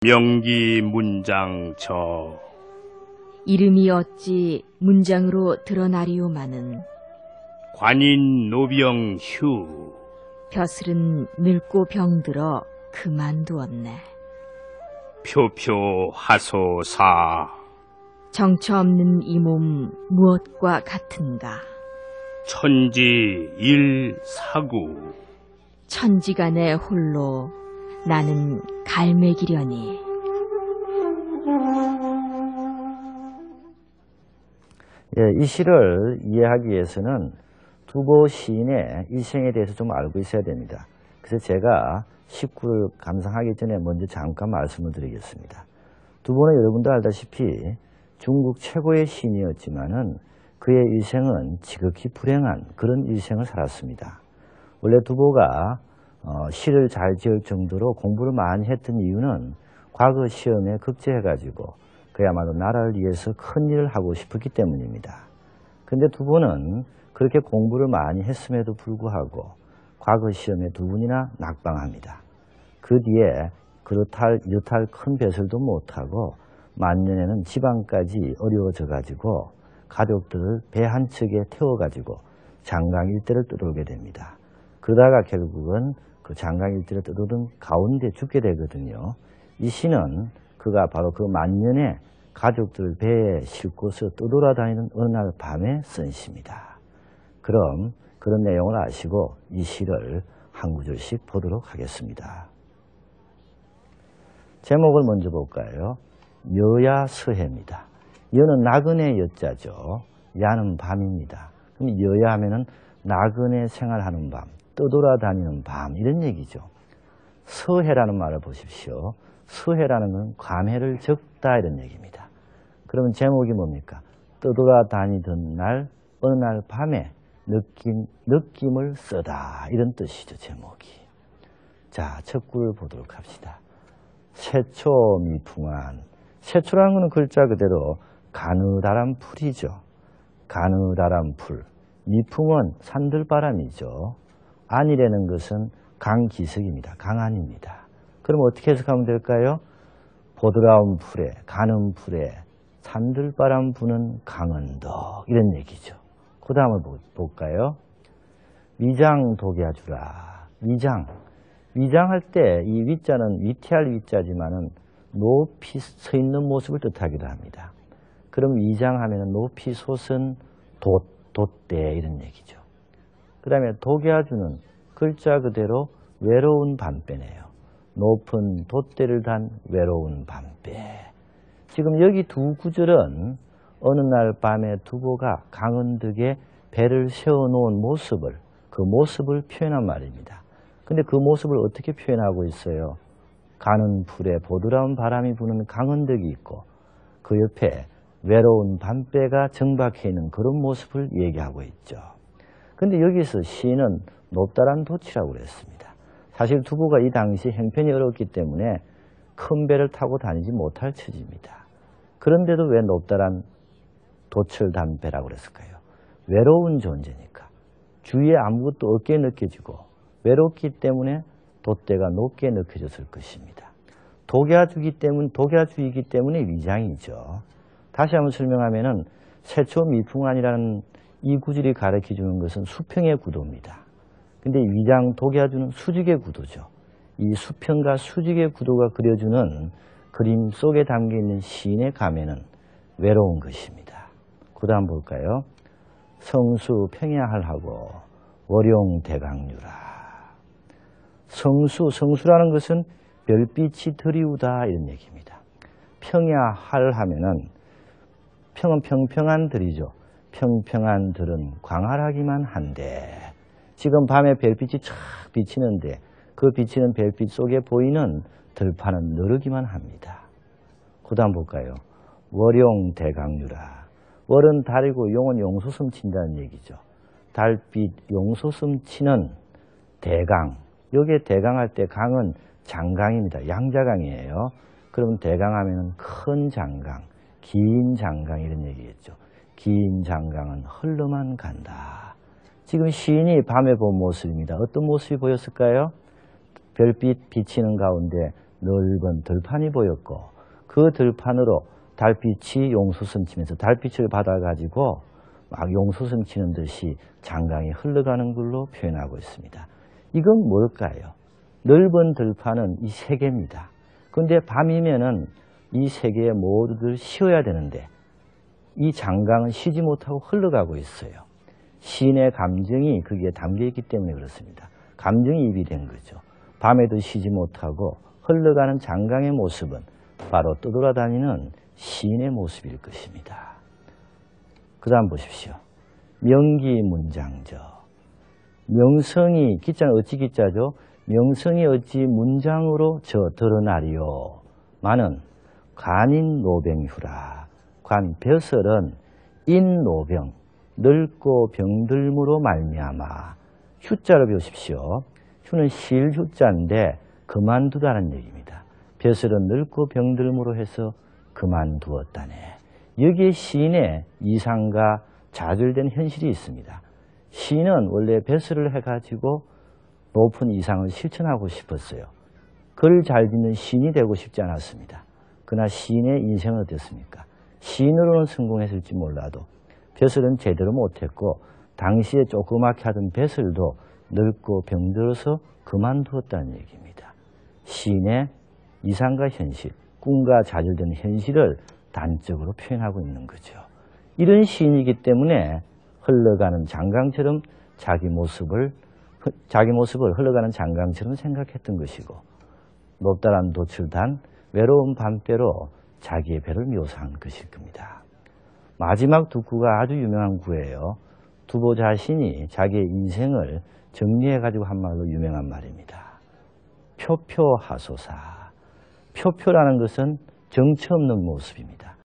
명기 문장저. 이름이 어찌 문장으로 드러나리오마는 관인 노병휴. 벼슬은 늙고 병들어 그만두었네. 표표하소사. 정처 없는 이 몸 무엇과 같은가. 천지일사구. 천지간에 홀로 나는 갈매기려니. 이 시를 이해하기 위해서는 두보 시인의 일생에 대해서 좀 알고 있어야 됩니다. 그래서 제가 식구를 감상하기 전에 먼저 잠깐 말씀을 드리겠습니다. 두보는 여러분도 알다시피 중국 최고의 시인이었지만은 그의 일생은 지극히 불행한 그런 일생을 살았습니다. 원래 두보가 시를 잘 지을 정도로 공부를 많이 했던 이유는 과거 시험에 급제해가지고 그야말로 나라를 위해서 큰 일을 하고 싶었기 때문입니다. 그런데 두보는 그렇게 공부를 많이 했음에도 불구하고 과거 시험에 2번이나 낙방합니다. 그 뒤에 이렇다 큰 배설도 못하고 만년에는 지방까지 어려워져가지고 가족들을 배 한 척에 태워가지고 장강 일대를 떠돌게 됩니다. 그러다가 결국은 그 장강 일대를 떠도던 가운데 죽게 되거든요. 이 시는 그가 바로 그 만년에 가족들 배에 싣고서 떠돌아다니는 어느 날 밤에 쓴 시입니다. 그럼 그런 내용을 아시고 이 시를 한 구절씩 보도록 하겠습니다. 제목을 먼저 볼까요? 여야서해입니다. 여는 나그네 여자죠. 야는 밤입니다. 그럼 여야 하면은 나그네 생활하는 밤, 떠돌아다니는 밤 이런 얘기죠. 서해라는 말을 보십시오. 서해라는 건 감해를 적다 이런 얘기입니다. 그러면 제목이 뭡니까? 떠돌아다니던 날 어느 날 밤에 느낌을 쓰다 이런 뜻이죠. 제목이. 자, 첫 구를 보도록 합시다. 새초미풍한. 새초라는 것은 글자 그대로 가느다란 풀이죠. 가느다란 풀. 미풍은 산들바람이죠. 안이라는 것은 강기석입니다. 강안입니다. 그럼 어떻게 해석하면 될까요? 보드라운 풀에, 가는 풀에 산들바람 부는 강언덕 이런 얘기죠. 그 다음을 볼까요? 위장 독야주라. 위장할 때 이 위자는 위태할 위자지만은 높이 서 있는 모습을 뜻하기도 합니다. 그럼 위장하면 높이 솟은 돛대 이런 얘기죠. 그 다음에 독야주는 글자 그대로 외로운 밤배네요. 높은 돛대를 단 외로운 밤배. 지금 여기 두 구절은 어느 날 밤에 두보가 강언덕에 배를 세워놓은 모습을, 그 모습을 표현한 말입니다. 근데 그 모습을 어떻게 표현하고 있어요? 가는 풀에 보드라운 바람이 부는 강언덕이 있고 그 옆에 외로운 밤배가 정박해 있는 그런 모습을 얘기하고 있죠. 근데 여기서 시인은 높다란 돛이라고 그랬습니다. 사실 두보가 이 당시 형편이 어렵기 때문에 큰 배를 타고 다니지 못할 처지입니다. 그런데도 왜 높다란 돛을 단 배라고 그랬을까요? 외로운 존재니까. 주위에 아무것도 없게 느껴지고 외롭기 때문에 돛대가 높게 느껴졌을 것입니다. 독야주이기 때문에 위장이죠. 다시 한번 설명하면은 새초미풍안이라는 이 구절이 가르쳐주는 것은 수평의 구도입니다. 근데 위장 독야주는 수직의 구도죠. 이 수평과 수직의 구도가 그려주는 그림 속에 담겨있는 시인의 감에는 외로운 것입니다. 그 다음 볼까요? 성수 평야할하고 월용대강류라. 성수라는 것은 별빛이 드리우다 이런 얘기입니다. 평야할 하면은 평은 평평한 들이죠. 평평한 들은 광활하기만 한데 지금 밤에 별빛이 쫙 비치는데 그 비치는 별빛 속에 보이는 들판은 느르기만 합니다. 그 다음 볼까요? 월용대강류라. 월은 달이고 용은 용솟음 친다는 얘기죠. 달빛 용솟음 치는 대강. 여기에 대강할 때 강은 장강입니다. 양자강이에요. 그럼 대강하면 큰 장강, 긴 장강 이런 얘기겠죠. 긴 장강은 흘러만 간다. 지금 시인이 밤에 본 모습입니다. 어떤 모습이 보였을까요? 별빛 비치는 가운데 넓은 들판이 보였고 그 들판으로 달빛이 용수섬 치면서 달빛을 받아가지고 막 용수섬 치는 듯이 장강이 흘러가는 걸로 표현하고 있습니다. 이건 뭘까요? 넓은 들판은 이 세계입니다. 그런데 밤이면은 이 세계에 모두들 쉬어야 되는데 이 장강은 쉬지 못하고 흘러가고 있어요. 시인의 감정이 거기에 담겨 있기 때문에 그렇습니다. 감정이입이 된 거죠. 밤에도 쉬지 못하고 흘러가는 장강의 모습은 바로 떠돌아다니는 시인의 모습일 것입니다. 그 다음 보십시오. 명기문장저. 명성이, 기자는 어찌 기자죠? 명성이 어찌 문장으로 저 드러나리요. 마는 관인 노병휴라. 관 벼슬은 인노병, 늙고 병들므로 말미암아. 휴자로 보십시오. 휴는 쉴 휴자인데 그만두다는 얘기입니다. 벼슬은 늙고 병들므로 해서 그만두었다네. 여기에 시인의 이상과 좌절된 현실이 있습니다. 시인은 원래 벼슬을 해가지고 높은 이상을 실천하고 싶었어요. 글 잘 짓는 시인이 되고 싶지 않았습니다. 그러나 시인의 인생은 어땠습니까? 시인으로는 성공했을지 몰라도 벼슬은 제대로 못했고 당시에 조그맣게 하던 벼슬도 늙고 병들어서 그만두었다는 얘기입니다. 시인의 이상과 현실, 꿈과 좌절된 현실을 단적으로 표현하고 있는 거죠. 이런 시인이기 때문에 흘러가는 장강처럼 자기 모습을 흘러가는 장강처럼 생각했던 것이고 높다란 돛을 단 외로운 밤배로 자기의 배를 묘사한 것일 겁니다. 마지막 두 구가 아주 유명한 구예요. 두보 자신이 자기의 인생을 정리해가지고 한 말로 유명한 말입니다. 표표하소사. 표표라는 것은 정처 없는 모습입니다.